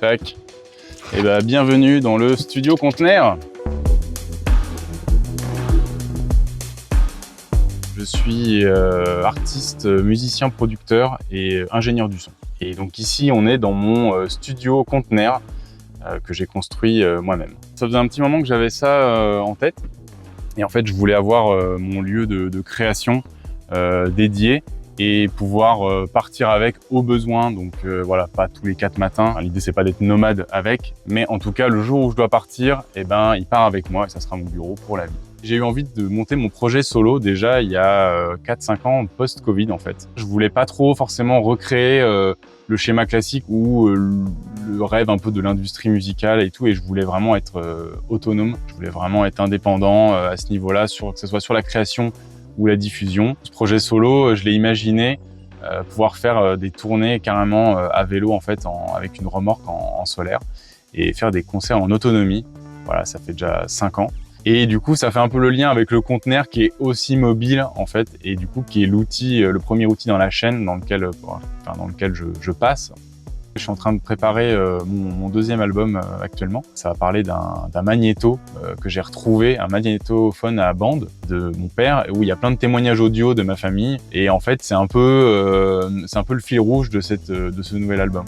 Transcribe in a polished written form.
Tac. Et bah, bienvenue dans le studio Contenaire. Je suis artiste, musicien, producteur et ingénieur du son. Et donc ici, on est dans mon studio Contenaire que j'ai construit moi-même. Ça faisait un petit moment que j'avais ça en tête. Et en fait, je voulais avoir mon lieu de création dédié et pouvoir partir avec au besoin. Donc voilà, pas tous les 4 matins. L'idée, c'est pas d'être nomade avec, mais en tout cas, le jour où je dois partir, eh ben, il part avec moi et ça sera mon bureau pour la vie. J'ai eu envie de monter mon projet solo déjà il y a 4-5 ans, post-Covid en fait. Je voulais pas trop forcément recréer le schéma classique ou le rêve un peu de l'industrie musicale et tout, et je voulais vraiment être autonome. Je voulais vraiment être indépendant à ce niveau-là, que ce soit sur la création ou la diffusion. Ce projet solo, je l'ai imaginé pouvoir faire des tournées carrément à vélo en fait, avec une remorque en solaire et faire des concerts en autonomie. Voilà, ça fait déjà 5 ans. Et du coup, ça fait un peu le lien avec le conteneur qui est aussi mobile en fait, et du coup qui est l'outil, le premier outil dans la chaîne dans lequel je passe. Je suis en train de préparer mon deuxième album actuellement. Ça va parler d'un magnéto que j'ai retrouvé, un magnétophone à bande de mon père, où il y a plein de témoignages audio de ma famille. Et en fait, c'est un peu le fil rouge de ce nouvel album.